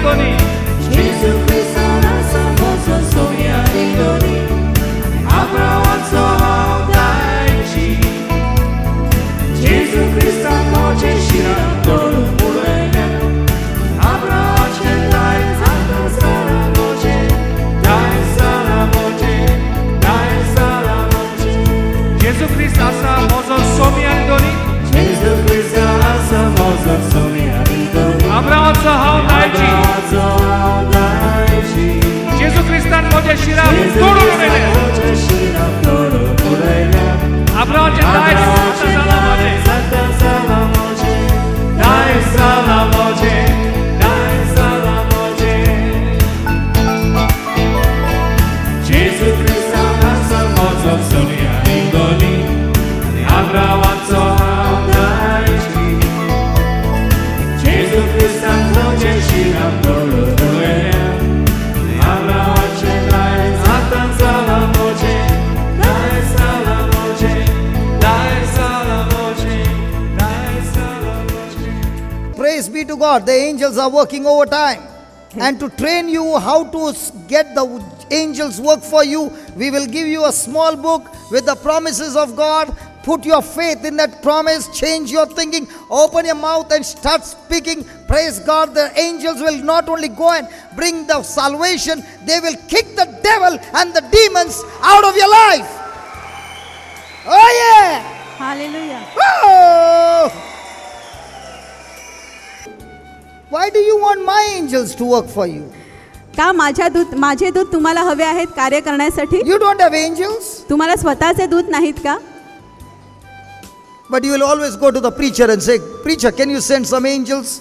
아니더니 예수 그리스도 나서서 소리 아니더니 아브라함서 다이지 예수 그리스도 모지시라 너를 모르면 아브라함 첼라의 산다 사람 모지 나의 사람 모지 나의 사람 모지 예수 그리스도 아사 모서 소미 아니더니 예수 그리스도 나서서 소리 아니더니 아브라함서 하다이지 예수 그리스도는 모지시라 너를 모르면 아브라함 첼라의 산다 사람 모지 나의 사람 모지 나의 사람 모지 예수 그리스도 나서 모서 소리 아니더니 아브라함 소하다이지 예수 그리스도 모지시라 모르면 아브라함 첼라의 사탄 사람 모지 나의 사람 모지 나의 사람 모지 나의 사람 모지. Praise be to God. The angels are working overtime. And to train you how to get the angels work for you, we will give you a small book with the promises of God. Put your faith in that promise, change your thinking, open your mouth and start speaking. Praise God. The angels will not only go and bring the salvation, they will kick the devil and the demons out of your life. Oh yeah. Hallelujah. Oh! Why do you want my angels to work for you? का माझे दूत तुम्हाला हवे आहेत कार्य करण्यासाठी? You don't have angels, तुम्हाला स्वतःचे दूत नाहीत का? but you will always go to the preacher and say, "Preacher, can you send some angels?"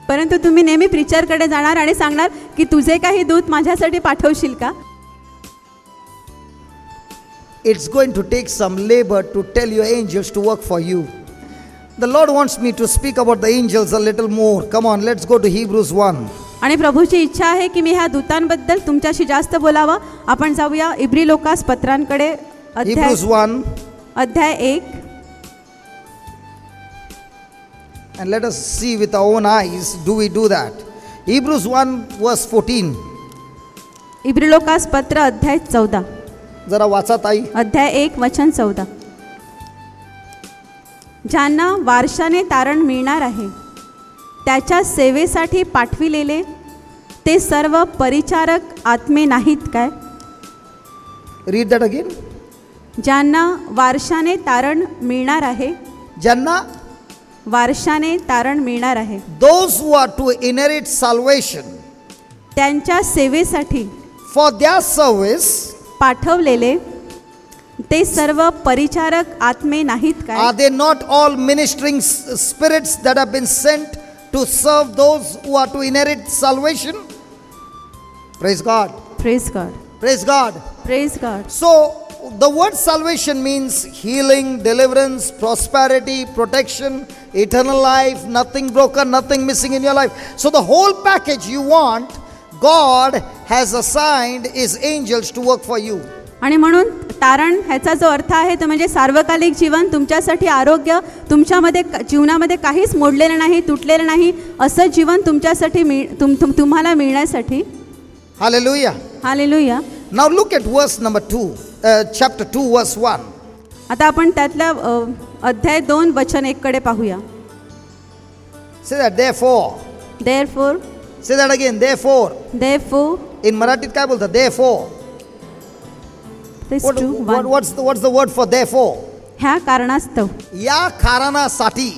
परंतु तुम्ही नेहमी प्रीचरकडे जाणार आणि सांगणार की तुझे काही दूत माझ्यासाठी पाठवशील का? It's going to take some labor to tell your angels to work for you. The Lord wants me to speak about the angels a little more. Come on, let's go to Hebrews 1. आणि प्रभूची इच्छा आहे की मी ह्या दूतांबद्दल तुमच्याशी जास्त बोलावं. आपण जाऊया इब्री लोकास पत्रांकडे. Hebrews 1. अध्याय 1. And let us see with our own eyes, do we do that? Hebrews 1 verse 14. Every Lucas पत्र अध्याय 14. जरा वाचा ताई. अध्याय 1 वचन 14. ज्यांना वारशाने तारण मिळणार आहे त्याच्या सेवेसाठी पाठविलेले ते सर्व परिचारक आत्मे नाहीत काय? Read that again. ज्यांना वारशाने तारण मिळणार आहे, ज्यांना वारशाने तारण मिळणार आहे, those who are to inherit salvation, त्यांच्या सेवेसाठी for their service, पाठवलेले ते सर्व परिचारक आत्मे नाहीत काय? are they not all ministering spirits that have been sent to serve those who are to inherit salvation? Praise God. Praise God. Praise God. Praise God. So the word salvation means healing, deliverance, prosperity, protection, eternal life, nothing broken, nothing missing in your life. So the whole package you want, God has assigned his angels to work for you. आणि म्हणून तारण ह्याचा जो अर्थ आहे तो म्हणजे सार्वकालिक जीवन, तुमच्यासाठी आरोग्य, तुमच्यामध्ये जीवनामध्ये काहीच मोडलेलं नाही, तुटलेलं नाही असं जीवन तुमच्यासाठी तुम्हाला मिळण्यासाठी. Hallelujah. Hallelujah. Now look at verse number 2, chapter 2 verse 1. आता आपण त्यातल्या अध्याय 2 वचन 1 कडे पाहूया. Say that, therefore. Therefore. Say that again, therefore. Therefore. In Marathi काय बोलतात? Therefore. What's the word for therefore? ह्या कारणास्तव. या कारणासाठी.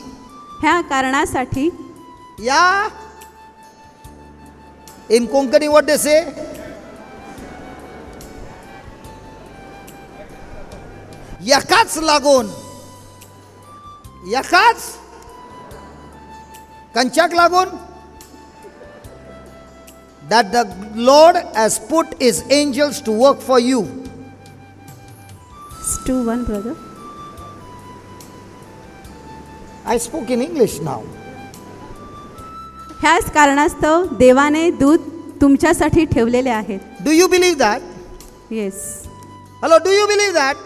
ह्या कारणासाठी. या in Konkani what they say? याकाच लागून. याकाच कंचाक लागून. That the Lord has put his angels to work for you. 2:1 brother. I spoke in English now. ह्याच कारणास्तव देवाने दूत तुमच्यासाठी ठेवलेले आहेत. Do you believe that? Yes. Hello, do you believe that?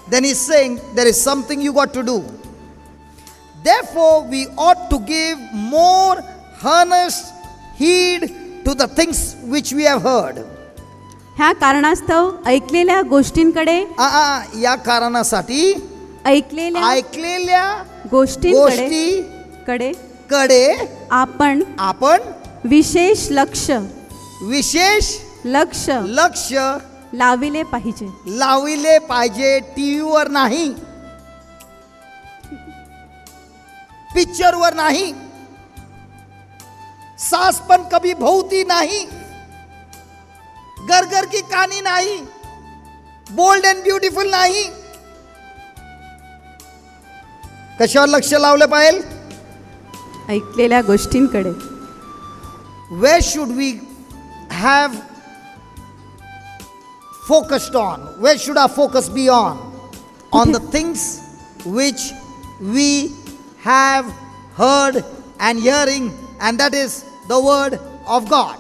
Then he's saying there is something you got to do. Therefore, we ought to give more earnest heed to the things which we have heard. ह्या कारणास्तव ऐकलेल्या गोष्टींकडे या कारणासाठी ऐकलेल्या गोष्टींकडे कडे आपण विशेष लक्ष लाविले पाहिजे. टीव्हीवर नाही, पिक्चरवर नाही, सास पण कभी भौती नाही, घर की कहाणी नाही, बोल्ड अँड ब्युटिफुल नाही. कशावर लक्ष लावलं पाहिजे? ऐकलेल्या गोष्टींकडे. Where should we have focused on? Where should our focus be on? On the things which we have heard and hearing, and that is the word of God.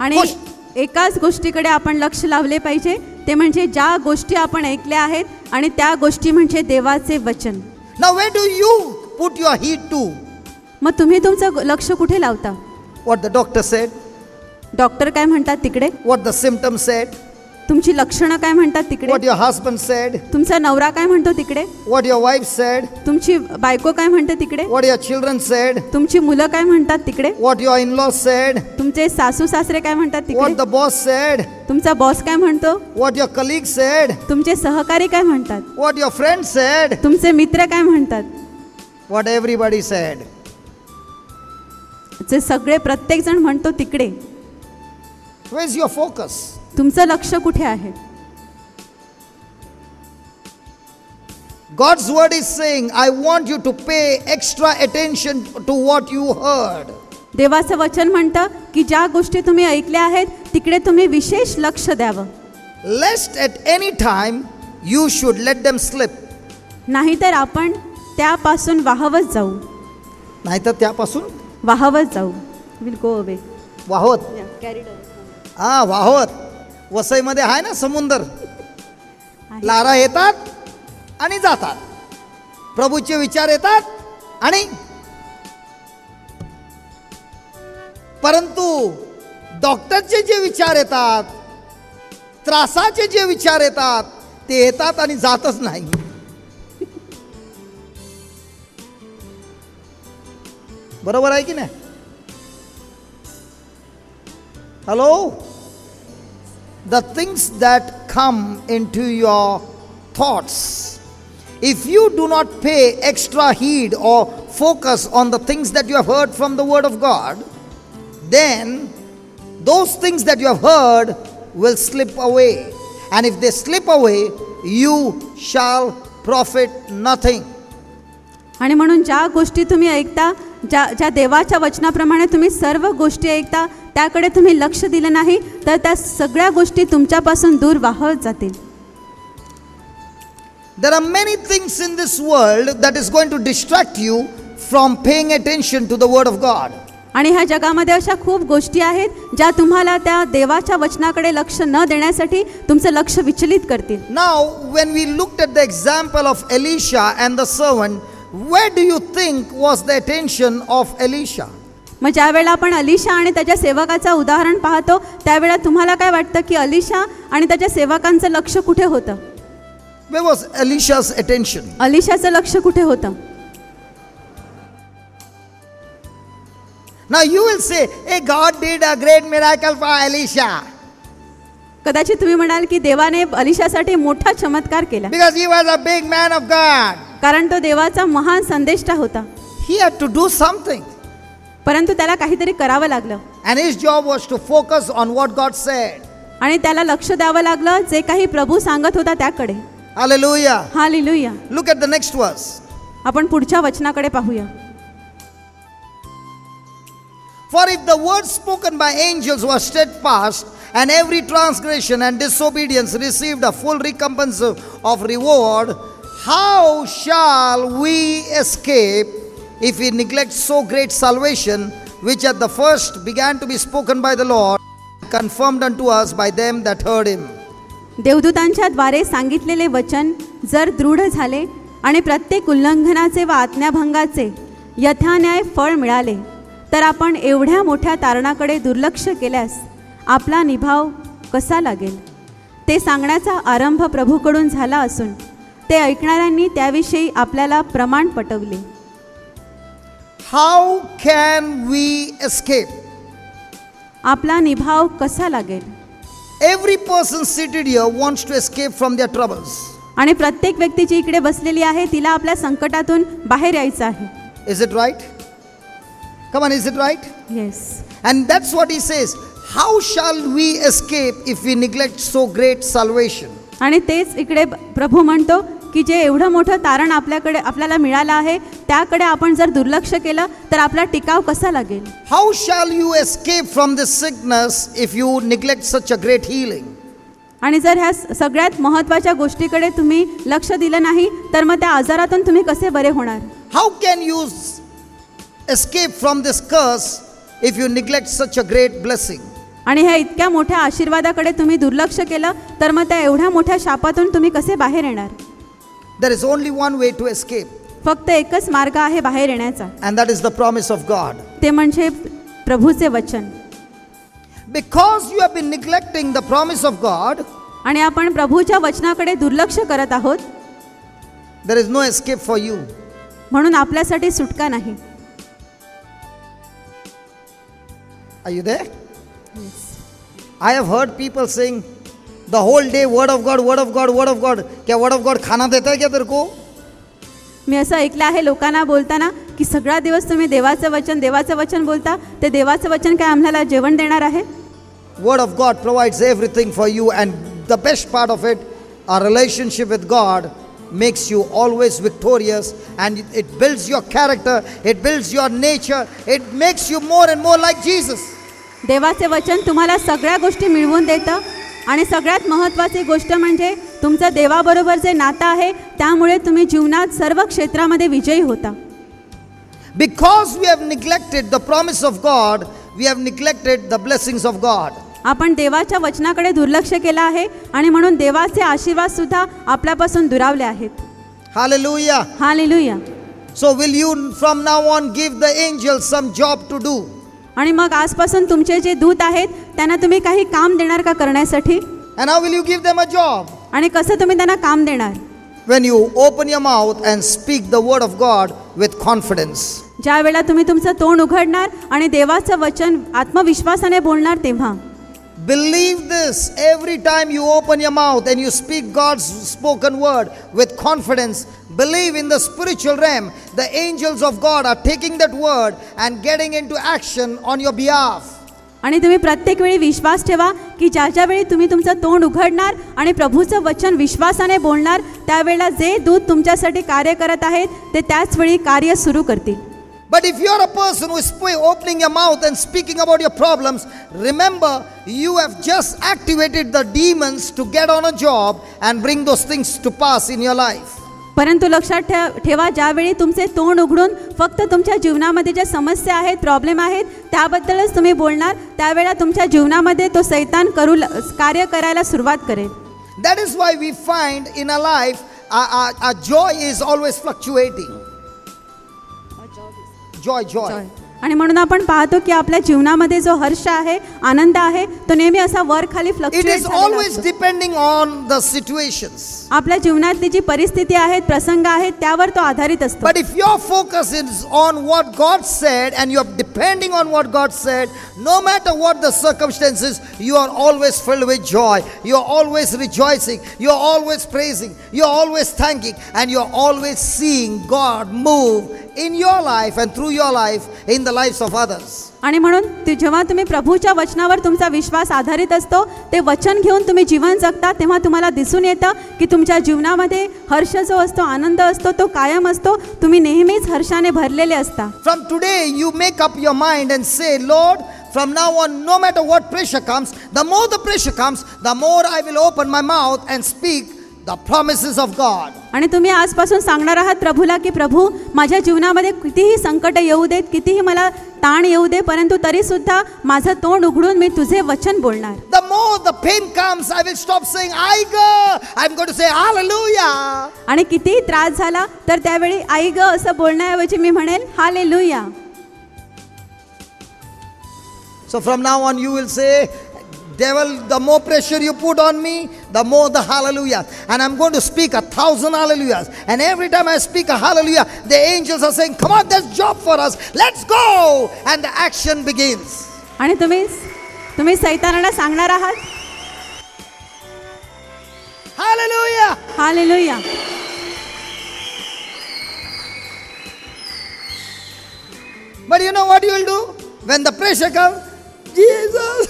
आणि एकाच गोष्टीकडे आपण लक्ष लावले पाहिजे, ते म्हणजे ज्या गोष्टी आपण ऐकल्या आहेत आणि त्या गोष्टी म्हणजे देवाचे वचन. Now where do you put your heed to? मग तुम्ही तुमचं लक्ष कुठे लावता? What the doctor said? Doctor काय म्हणतात तिकडे? What the symptoms said? तुमची लक्षणं काय म्हणतात तिकडे? What your husband said? तुमचा नवरा काय म्हणतो तिकडे? What your wife said? तुमची बायको काय म्हणते तिकडे? What your children said? तुमची मुलं काय म्हणतात तिकडे? What your in-laws said? तुमचे सासू सासरे काय म्हणतात तिकडे? What the boss said? तुमचा बॉस काय म्हणतो? What your colleagues said? तुमचे सहकारी काय म्हणतात? What your friends said? तुमचे मित्र काय म्हणतात? What everybody said. जे सगळे प्रत्येक जण म्हणतो तिकडे. Where is your focus? तुमचं लक्ष कुठे आहे? God's word is saying, I want you to pay extra attention to what you heard. देवाचं वचन म्हणतं की ज्या गोष्टी तुम्ही ऐकल्या आहेत तिकडे तुम्ही विशेष लक्ष द्यावं. Lest at any time you should let them slip. नाहीतर आपण त्यापासून वाहवत जाऊ. नाहीतर त्यापासून वाहवत जाऊ. Will go away. वाहवत. वाहवत. वसईमध्ये आहे ना समुद्र, लारा येतात आणि जातात, प्रभूचे विचार येतात आणि परंतु डॉक्टरचे जे विचार येतात, त्रासाचे जे विचार येतात, ते येतात आणि जातच नाही. बरोबर आहे की नाही? Hello. The things that come into your thoughts, if you do not pay extra heed or focus on the things that you have heard from the word of God, then those things that you have heard will slip away, and if they slip away, you shall profit nothing. आणि म्हणून ज्या गोष्टी तुम्ही ऐकता, ज्या देवाच्या वचनाप्रमाणे तुम्ही सर्व गोष्टी ऐकता, त्याकडे तुम्ही लक्ष दिलं नाही तर त्या सगळ्या गोष्टी तुमच्यापासून दूर वाहत जातील. There are many things in this world that is going to distract you from paying attention to the word of God. आणि ह्या जगामध्ये अशा खूप गोष्टी आहेत ज्या तुम्हाला त्या देवाच्या वचनाकडे लक्ष न देण्यासाठी तुमचं लक्ष विचलित करतील. Now when we looked at the example of Elisha and the servant, where do you think was the attention of Elisha? मग ज्या वेळेला आपण अलिशा आणि त्याच्या सेवकाचं उदाहरण पाहतो त्यावेळेला तुम्हाला काय वाटतं की अलिशा आणि त्याच्या सेवकांचं लक्ष कुठे होतं? Where was Elisha's attention? अलिशाचं लक्ष कुठे होतं? Now you will say, hey, God did a great miracle for Elisha. कदाचित तुम्ही म्हणाल की देवाने अलिशासाठी मोठा चमत्कार केला. Because he was a big man of God. कारण तो देवाचा महान संदेष्टा होता. He had to do something. परंतु त्याला काहीतरी करावं लागलं. And his job was to focus on what God said. आणि त्याला लक्ष द्यावं लागलं जे काही प्रभू सांगत होता त्याकडे. Hallelujah. Hallelujah. Look at the next verse. आपण पुढच्या वचनाकडे पाहूया. For if the words spoken by angels were steadfast, and every transgression and disobedience received a full recompense of reward, how shall we escape if we neglect so great salvation, which at the first began to be spoken by the Lord, confirmed unto us by them that heard him? देवदूतांच्या द्वारे सांगितलेले वचन जर दृढ झाले आणि प्रत्येक उल्लंघनाचे व आज्ञाभंगाचे यथान्याय फळ मिळाले, तर आपण एवढ्या मोठ्या तारणाकडे दुर्लक्ष केल्यास आपला निभाव कसा लागेल. ते सांगण्याचा आरंभ प्रभूकडून झाला असून ते ऐकणाऱ्यांनी त्याविषयी आपल्याला प्रमाण पटवले. How can we escape? आपला निभाव कसा लागेल. Every person seated here wants to escape from their troubles. आणि प्रत्येक व्यक्ती जी इकडे बसलेली आहे तिला आपल्या संकटातून बाहेर यायचं आहे. Is it right? Come on, is it right? Yes. And that's what he says. How shall we escape if we neglect so great salvation? आणि तेच इकडे प्रभू म्हणतो की जे एवढं मोठं तारण आपल्याला मिळालं आहे त्याकडे आपण जर दुर्लक्ष केलं तर आपला टिकाव कसा लागेल. How shall you escape from this sickness if you neglect such a great healing? आणि जर ह्या सगळ्यात महत्त्वाच्या गोष्टीकडे तुम्ही लक्ष दिलं नाही तर मग त्या आजारातून तुम्ही कसे बरे होणार. How can you escape from this curse if you neglect such a great blessing? आणि ह्या इतक्या मोठ्या आशीर्वादाकडे तुम्ही दुर्लक्ष केलं तर मग त्या एवढ्या मोठ्या शापातून तुम्ही कसे बाहेर येणार. There is only one way to escape. फक्त एकच मार्ग आहे बाहेर येण्याचा. And that is the promise of God. ते म्हणजे प्रभूचे वचन. Because you have been neglecting the promise of God, आणि आपण प्रभूच्या वचनाकडे दुर्लक्ष करत आहोत there is no escape for you. म्हणून आपल्यासाठी सुटका नाही. Are you there? I have heard people saying the whole day word of God, word of God, word of God. क्या word of God खाना देता है क्या तेरे को? मी असं ऐकलं आहे लोकांना बोलताना की सगळा दिवस तुम्ही देवाचं वचन बोलता. ते देवाचं वचन काय आम्हाला जेवण देणार आहे. Word of God provides everything for you, and the best part of it, our relationship with God makes you always victorious, and it builds your character, it builds your nature, it makes you more and more like Jesus. देवाचे वचन तुम्हाला सगळ्या गोष्टी मिळवून देतं आणि सगळ्यात महत्त्वाची गोष्ट म्हणजे तुमचं देवाबरोबर जे नातं आहे त्यामुळे तुम्ही जीवनात सर्व क्षेत्रामध्ये विजयी होता. Because we have neglected the promise of God, we have neglected the blessings of God. आपण देवाच्या वचनाकडे दुर्लक्ष केलं आहे आणि म्हणून देवाचे आशीर्वाद सुद्धा आपल्यापासून दुरावले आहेत. Hallelujah. Hallelujah. So will you from now on give the angels some job to do? आणि मग आजपासून तुमचे जे दूत आहेत त्यांना तुम्ही काही काम देणार का करण्यासाठी. And how will you give them a job? आणि कसं तुम्ही त्यांना काम देणार. When you open your mouth and speak the word of God with confidence. ज्या वेळेला तुम्ही तुमचं तोंड उघडणार आणि देवाचं वचन आत्मविश्वासाने बोलणार तेव्हा. Believe this, every time you open your mouth and you speak God's spoken word with confidence, believe in the spiritual realm, the angels of God are taking that word and getting into action on your behalf. आणि तुम्ही प्रत्येक वेळी विश्वास ठेवा की ज्या वेळी तुम्ही तुमचं तोंड उघडणार आणि प्रभूचं वचन विश्वासाने बोलणार त्यावेळेला जे दूत तुमच्यासाठी कार्य करत आहेत ते त्याच वेळी कार्य सुरू करतील. But if you are a person who is opening your mouth and speaking about your problems, remember you have just activated the demons to get on a job and bring those things to pass in your life. परंतु लक्षात ठेवा ज्यावेळी तुमचे तोंड उघडून फक्त तुमच्या जीवनामध्ये ज्या समस्या आहेत प्रॉब्लेम आहेत त्याबद्दलच तुम्ही बोलणार त्यावेळेला तुमच्या जीवनामध्ये तो सैतान कार्य करायला सुरुवात करेल. That is why we find in our life our joy is always fluctuating. Joy. आणि म्हणून आपण पाहतो की आपल्या जीवनामध्ये जो हर्ष आहे आनंद आहे तो नेहमी असा वर खाली It fluctuate is always depending on the situations. आपल्या जीवनातली जी परिस्थिती आहेत प्रसंग आहेत त्यावर तो आधारित असतो. But if your focus is on what God said and you are depending on what God said, no matter what the circumstances, you are always filled with joy. You are always rejoicing. You are always praising. You are always thanking. And you are always seeing God move in your life and through your life in the lives of others. आणि म्हणून जेव्हा तुम्ही प्रभूच्या वचनावर तुमचा विश्वास आधारित असतो ते वचन घेऊन तुम्ही जीवन जगता तेव्हा तुम्हाला दिसून येतं की तुमच्या जीवनामध्ये हर्ष जो असतो आनंद असतो तो कायम असतो. तुम्ही नेहमीच हर्षाने भरलेले असता. From today you make up your mind and say, Lord, from now on, no matter what pressure comes, the more the pressure comes, the more I will open my mouth and speak the promises of God. आणि तुम्ही आजपासून सांगणार आहात प्रभूला की प्रभू माझ्या जीवनामध्ये कितीही संकट येऊ देत कितीही मला ताण येऊ दे परंतु तरी सुद्धा माझं तोंड उघडून मी तुझे वचन बोलणार. The more the pain comes, I will stop saying I go. I'm going to say hallelujah. आणि कितीही त्रास झाला तर त्यावेळी आई ग असं बोलण्याऐवजी मी म्हणेल hallelujah. So from now on you will say, devil, the more pressure you put on me, the more the hallelujah. And I'm going to speak 1,000 hallelujahs. And every time I speak a hallelujah, the angels are saying, come on, there's job for us. Let's go. And the action begins. आणि तुम्ही सैतानाला सांगणार आहात, Hallelujah. Hallelujah. But you know what you will do? When the pressure comes, Jesus.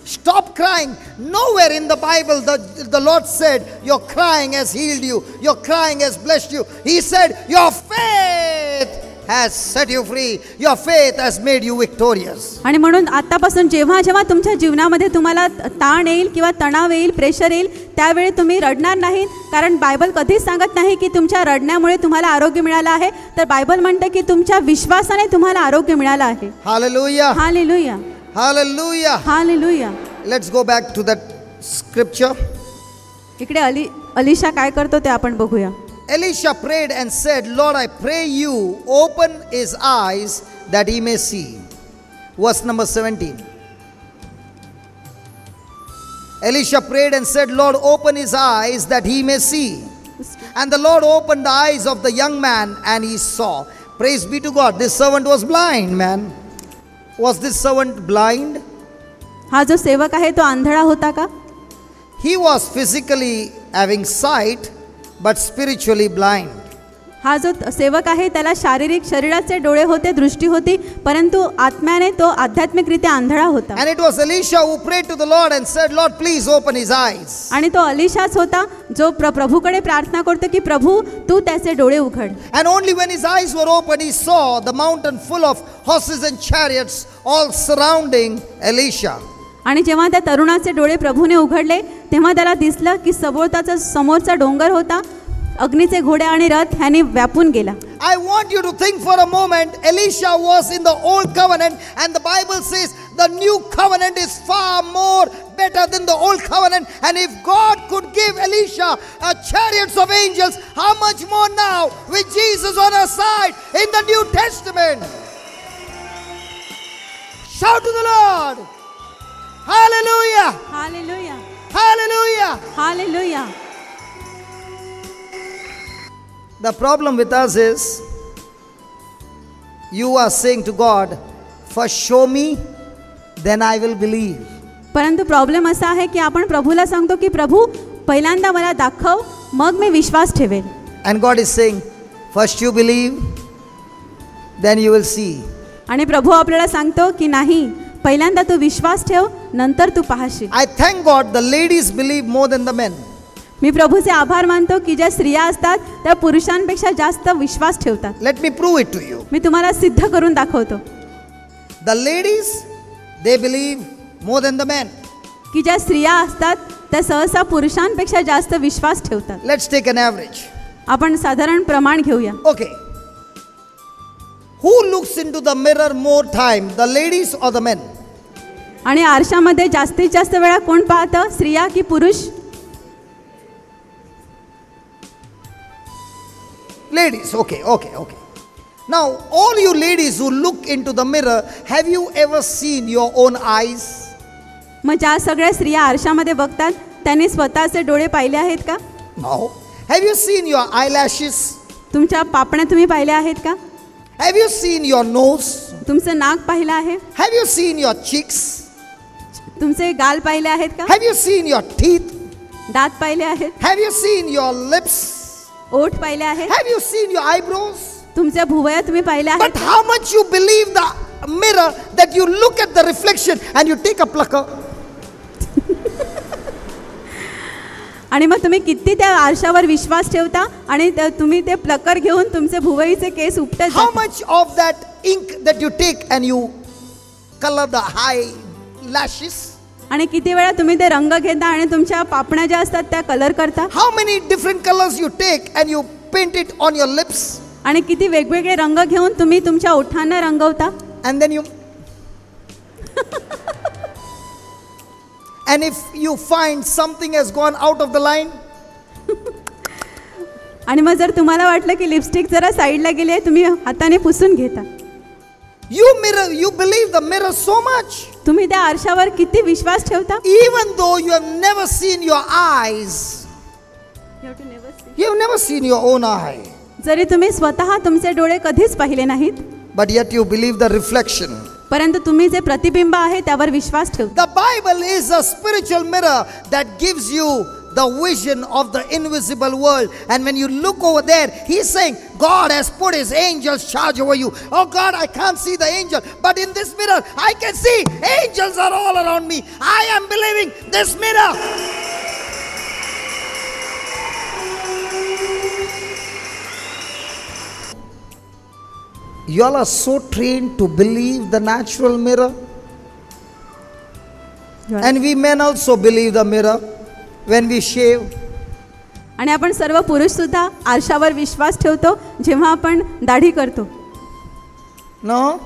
Stop crying. Nowhere in the Bible the Lord said, your crying has healed you. Your crying has blessed you. He said, your faith has set you free. Your faith has made you victorious. आणि म्हणून आतापासून जेव्हा जेव्हा तुमच्या जीवनामध्ये तुम्हाला ताण येईल किंवा तणाव येईल, प्रेशर येईल, त्यावेळी तुम्ही रडणार नाही. कारण बायबल कधीच सांगत नाही की तुमच्या रडण्यामुळे तुम्हाला आरोग्य मिळालं आहे. तर बायबल म्हणते की तुमच्या विश्वासाने तुम्हाला आरोग्य मिळालं आहे. Hallelujah. Hallelujah. Hallelujah. Hallelujah. Let's go back to that scripture. इकडे अलिशा काय करतो ते आपण बघूया. Elisha prayed and said, Lord, I pray you, open his eyes that he may see. Verse number 17. Elisha prayed and said, Lord, open his eyes that he may see. And the Lord opened the eyes of the young man and he saw. Praise be to God. This servant was blind, man. Was this servant blind? हा जो सेवक आहे तो आंधळा होता का? He was physically having sight, but spiritually blind. हा जो सेवक आहे त्याला शारीरिक शरीराचे डोळे होते, दृष्टी होती, परंतु आत्म्याने तो आध्यात्मिकरित्या आंधळा होता. And it was Elisha who prayed to the Lord and said, Lord, please open his eyes. आणि तो अलिशाच होता जो प्रभूकडे प्रार्थना करतो की प्रभू तू त्याचे डोळे उघड. And only when his eyes were opened, he saw the mountain full of horses and chariots all surrounding Elisha. आणि जेव्हा त्या तरुणाचे डोळे प्रभूने उघडले तेव्हा त्याला दिसलं की सभोवताचा समोरचा डोंगर होता, अग्नीचे घोडे आणि रथ ह्याने व्यापून गेला. I want you to think for a moment, Elisha was in the old covenant and the Bible says the new covenant is far more better than the old covenant. And if God could give Elisha chariots of angels, how much more now with Jesus on our side in the New Testament? Shout to the Lord. Hallelujah. Hallelujah. Hallelujah. Hallelujah. The problem with us is, you are saying to God, first show me, then I will believe. परंतु problem असा आहे की आपण प्रभूला सांगतो की प्रभू पहिल्यांदा मला दाखव, मग मी विश्वास ठेवेल. And God is saying, first you believe, then you will see. आणि प्रभू आपल्याला सांगतो की नाही, पहिल्यांदा तू विश्वास ठेव, नंतर तू पाहशील. I thank God the ladies believe more than the men. मी प्रभूचे आभार मानतो की ज्या स्त्रिया असतात त्या पुरुषांपेक्षा जास्त विश्वास ठेवतात. Let me prove it to you. मी तुम्हाला सिद्ध करून दाखवतो. The ladies, they believe more than the men. की ज्या स्त्रिया असतात त्या सहसा पुरुषांपेक्षा जास्त विश्वास ठेवतात. Let's take an average. आपण साधारण प्रमाण घेऊया. Okay. Who looks into the mirror more time, the ladies or the men? आणि आरशामध्ये जास्तीत जास्त वेळा कोण पाहतं, स्त्रिया की पुरुष? Ladies, okay. Now, all you ladies who look into the mirror, have you ever seen your own eyes? मग ज्या सगळ्या स्त्रिया आरशामध्ये बघतात त्यांनी स्वतःचे डोळे पाहिले आहेत का? No. Have you seen your eyelashes? तुमच्या पापण्या तुम्ही पाहिल्या आहेत का? Have you seen your nose? तुमचं नाक पाहिलं आहे? Have you seen your cheeks? तुमचे गाल पाहिले आहेत का? Have you seen your teeth? दात पाहिले आहेत? Have you seen your lips? ओठ पाहिले आहेत? Have you seen your eyebrows? तुमच्या भुवया तुम्ही पाहिल्या But आहेत? how much you believe the mirror that you look at the reflection and you take a plucker? आणि मग तुम्ही किती त्या आरशावर विश्वास ठेवता आणि तुम्ही ते प्लकर घेऊन तुमचे भुवईचे केस उपटत How जाता. much of that ink that you take and you color the high lashes? आणि किती वेळा तुम्ही ते रंग घेता आणि तुमच्या पापण्या ज्या असतात त्या कलर करता. How many different colors you take and you paint it on your lips? आणि किती वेगवेगळे रंग घेऊन तुम्ही तुमच्या ओठांना रंगवता. And then you and if you find something has gone out of the line, आणि मग जर तुम्हाला वाटलं की लिपस्टिक जरा साईडला गेली आहे, तुम्ही हाताने पुसून घेता. You believe the mirror so much. तुम्ही त्या आरशावर किती विश्वास ठेवता? Even though you have never seen your eyes. You have never seen your own eye. जरी तुम्ही स्वतः तुमचे डोळे कधीच पाहिले नाहीत, But yet you believe the reflection. परंतु तुम्ही जे प्रतिबिंब आहे त्यावर विश्वास ठेवता. The Bible is a spiritual mirror that gives you the vision of the invisible world. And when you look over there, he's saying, God has put his angels charge over you. Oh God, I can't see the angel, but in this mirror, I can see angels are all around me. I am believing this mirror. You all are so trained to believe the natural mirror. And we men also believe the mirror when we shave. आणि आपण सर्व पुरुष सुद्धा आरशावर विश्वास ठेवतो जेव्हा आपण दाढी करतो. No?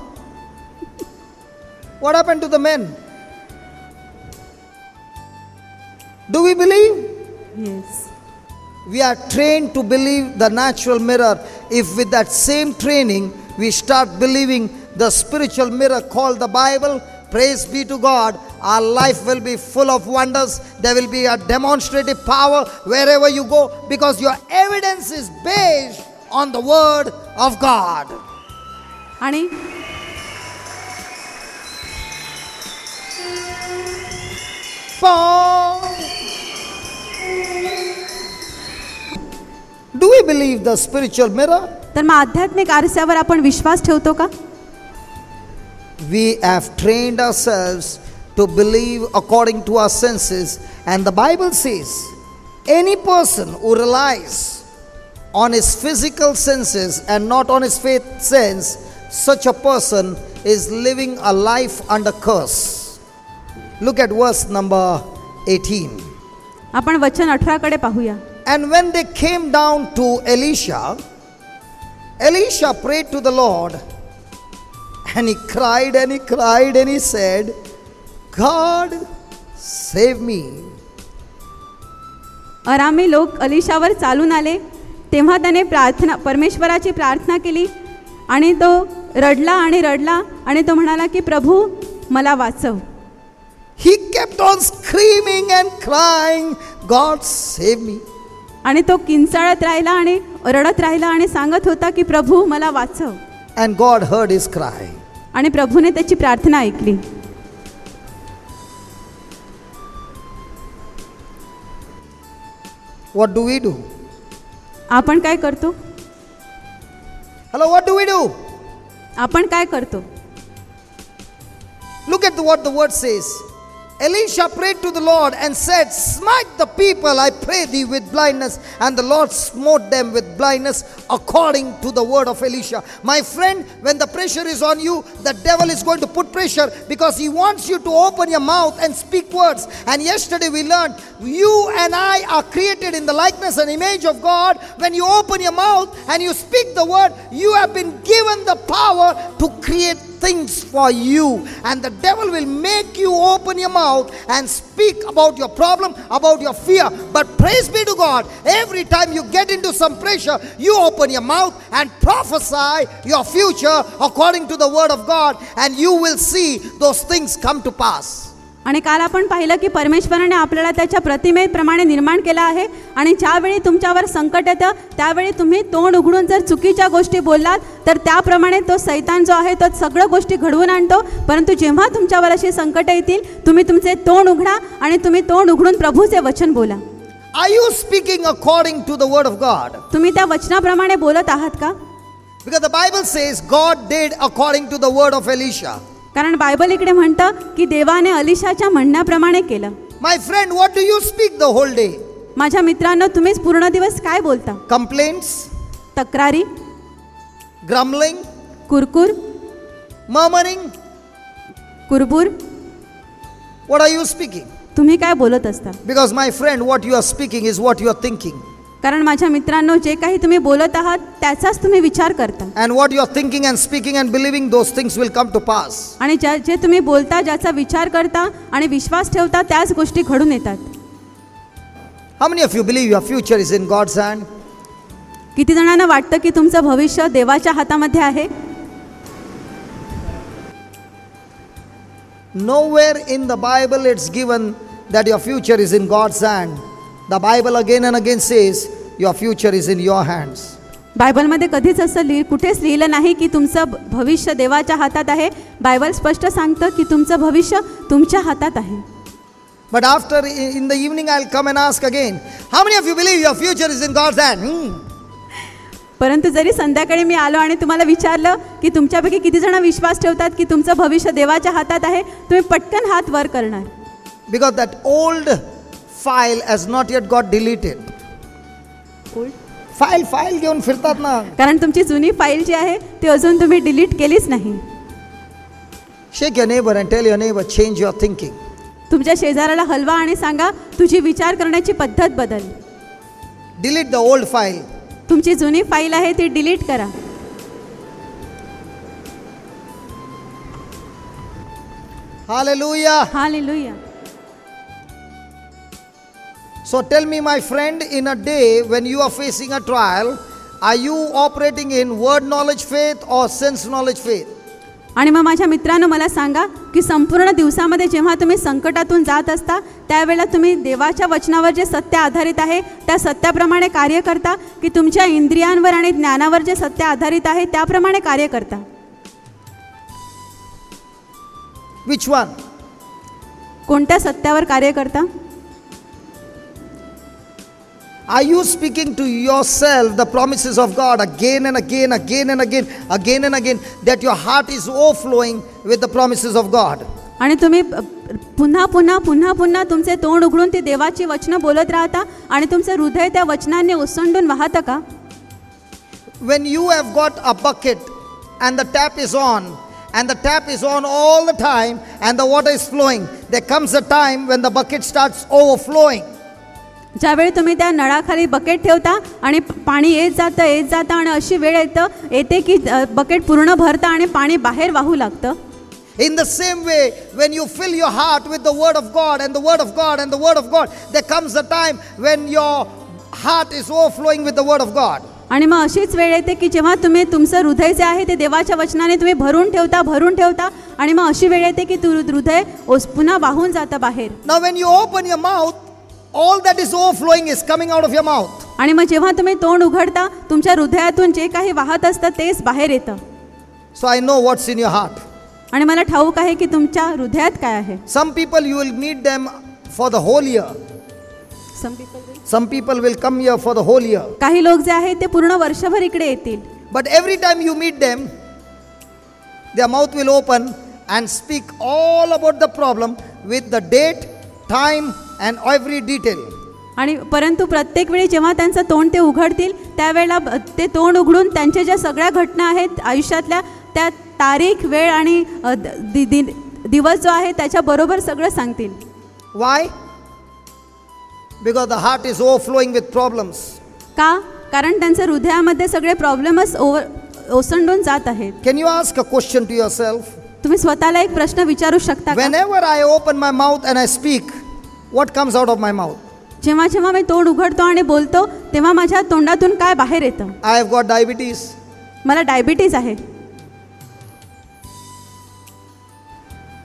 What happened to the men? Do we believe? Yes. We are trained to believe the natural mirror. If with that same training we start believing the spiritual mirror called the Bible, praise be to God, our life will be full of wonders. There will be a demonstrative power wherever you go, because your evidence is based on the word of God. आणि Do we believe the spiritual mirror? तर मग आध्यात्मिक आरशावर आपण विश्वास ठेवतो का? We have trained ourselves to believe according to our senses, and the Bible says any person who relies on his physical senses and not on his faith sense, such a person is living a life under curse. Look at verse number 18. आपण वचन 18 कडे पाहूया. And when they came down to Elisha, Elisha prayed to the Lord, and he cried and he cried and he said, God, save me. अरामी लोक अलिशावर चालून आले तेव्हा त्याने परमेश्वराची प्रार्थना केली आणि तो रडला आणि तो म्हणाला की प्रभू मला वाचव. He kept on screaming and crying, God, save me. आणि तो किंचाळत राहिला आणि रडत राहिला आणि सांगत होता की प्रभू मला वाचव. And God heard his cry. आणि प्रभूने त्याची प्रार्थना ऐकली. What do we do? आपण काय करतो? Hello, what do we do? आपण काय करतो? Look at what the word says. Elisha prayed to the Lord and said, smite the people, I pray thee, with blindness. And the Lord smote them with blindness according to the word of Elisha. My friend, when the pressure is on you, the devil is going to put pressure because he wants you to open your mouth and speak words. And yesterday we learned, you and I are created in the likeness and image of God. When you open your mouth and you speak the word, you have been given the power to create things for you, and the devil will make you open your mouth and speak about your problem, about your fear. But praise be to God, every time you get into some pressure, you open your mouth and prophesy your future according to the word of God, and you will see those things come to pass. आणि काल आपण पाहिलं की परमेश्वराने आपल्याला त्याच्या प्रतिमेप्रमाणे निर्माण केला आहे, आणि ज्यावेळी तुमच्यावर संकट येतं त्यावेळी तुम्ही तोंड उघडून जर चुकीच्या गोष्टी बोललात तर त्याप्रमाणे तो सैतान जो आहे तो सगळ्या गोष्टी घडवून आणतो. परंतु जेव्हा तुमच्यावर अशी संकट येतील तुम्ही तुमचे तोंड उघडा आणि तुम्ही तोंड उघडून प्रभूचे वचन बोला. Are you speaking according to the word of God? तुम्ही त्या वचनाप्रमाणे बोलत आहात का? Because the Bible says God did according to the word of Elisha. कारण बायबल इकडे म्हणतं की देवाने अलिशाच्या म्हणण्याप्रमाणे केलं. My friend, what do you speak the whole day? माझ्या मित्रांनो, तुम्ही पूर्ण दिवस काय बोलता? Complaints, तक्रारी, grumbling, Kurkure, murmuring. कुरबुर. What are you speaking? तुम्ही काय बोलत असता? Because my friend, what you are speaking is what you are thinking. कारण माझ्या मित्रांनो, जे काही तुम्ही बोलत आहात त्याचाच तुम्ही विचार करता. And what you are thinking and speaking and believing, those things will come to pass. आणि जे तुम्ही बोलता, ज्याचा विचार करता आणि विश्वास ठेवता त्याच गोष्टी घडून येतात. How many of you believe your future is in God's hand? किती जणांना वाटतं की तुमचं भविष्य देवाच्या हातामध्ये आहे? Nowhere in the Bible it's given that your future is in God's hand. The Bible again and again says your future is in your hands. बायबलमध्ये कधीच असं कुठेच लिहिलं नाही की तुमचं भविष्य देवाच्या हातात आहे. बायबल स्पष्ट सांगतं की तुमचं भविष्य तुमच्या हातात आहे. But after in the evening I'll come and ask again, how many of you believe your future is in God's hand? परंतु जरी संध्याकाळी मी आलो आणि तुम्हाला विचारलं की तुमच्यापैकी किती जण विश्वास ठेवतात की तुमचं भविष्य देवाच्या हातात आहे, तुम्ही पटकन हात वर करणार. Because that old file has not yet got deleted. File घेऊन फिरतात ना. कारण तुमची जुनी फाईल जी आहे ती अजून तुम्ही डिलीट केलीच नाही. Shake your neighbor and tell your neighbor, change your thinking. तुमच्या शेजाऱ्याला हलवा आणि सांगा तुझी विचार करण्याची पद्धत बदल. Delete the old file. तुमची जुनी फाईल आहे ती डिलीट करा. Hallelujah. Hallelujah. So tell me, my friend, in a day when you are facing a trial, are you operating in word knowledge faith or sense knowledge faith? आणि मग माझ्या मित्रांनो मला सांगा की संपूर्ण दिवसामध्ये जेव्हा तुम्ही संकटातून जात असता त्यावेळेला तुम्ही देवाच्या वचनावर जे सत्य आधारित आहे त्या सत्याप्रमाणे कार्य करता की तुमच्या इंद्रियांवर आणि ज्ञानावर जे सत्य आधारित आहे त्याप्रमाणे कार्य करता. Which one? कोणत्या सत्यावर कार्य करता? Are you speaking to yourself the promises of God again and again, again and again, again and again, that your heart is overflowing with the promises of God? आणि तुम्ही पुन्हा पुन्हा पुन्हा पुन्हा तुमचे तोंड उघडून ती देवाची वचनं बोलत राहता आणि तुमचे हृदय त्या वचनांनी ओसंडून वाहतं का? When you have got a bucket and the tap is on, and the tap is on all the time and the water is flowing, there comes a time when the bucket starts overflowing. ज्यावेळी तुम्ही त्या नळाखाली bucket ठेवता आणि पाणी येत जातं आणि अशी वेळ येते की बकेट पूर्ण भरतं आणि पाणी बाहेर वाहू लागतं. In the same way, when you fill your heart with the word of God and the word of God and the word of God, there comes a time when your heart is overflowing with the word of God. आणि मग अशीच वेळ येते की जेव्हा तुम्ही तुमचं हृदय जे आहे ते देवाच्या वचनाने तुम्ही भरून ठेवता आणि मग अशी वेळ येते की हृदय पुन्हा वाहून जातं बाहेर. Now when you open your mouth, all that is overflowing is coming out of your mouth. आणि मग जेव्हा तुम्ही तोंड उघडता तुमच्या हृदयातून जे काही वाहत असतं तेच बाहेर येतं. So I know what's in your heart. आणि मला ठाऊक आहे की तुमच्या हृदयात काय आहे. Some people you will meet them for the whole year. Some people will come here for the whole year. काही लोक जे आहेत ते पूर्ण वर्षभर इकडे येतील. But every time you meet them, their mouth will open and speak all about the problem with the date, time and every detail. आणि परंतु प्रत्येक वेळी जेव्हा त्यांचं तोंड ते उघडतील त्यावेळेला ते तोंड उघडून त्यांच्या ज्या सगळ्या घटना आहेत आयुष्यातल्या त्या तारीख वेळ आणि दिवस जो आहे त्याच्याबरोबर सगळं सांगतील. Why? Because the heart is overflowing with problems. का? कारण त्यांच्या हृदयामध्ये सगळे प्रॉब्लेम्स ओसंडून जात आहेत. Can you ask a question to yourself? तुम्ही स्वतःला एक प्रश्न विचारू शकता का? Whenever I open my mouth and I speak, what comes out of my mouth? जेव्हा जेव्हा मी तोंड उघडतो आणि बोलतो तेव्हा माझ्या तोंडातून काय बाहेर येतं? I have got diabetes. मला डायबिटीज आहे.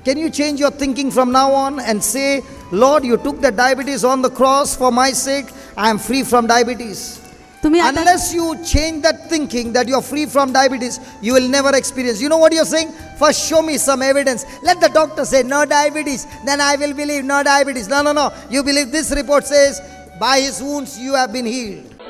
Can you change your thinking from now on and say, Lord, you took the diabetes on the cross for my sake. I am free from diabetes. तुम्ही आता Unless you change that thinking that you are free from diabetes, you will never experience. You know what you are saying? First show me some evidence. Let the doctor say no diabetes, then I will believe no diabetes. No. You believe this report says by his wounds you have been healed.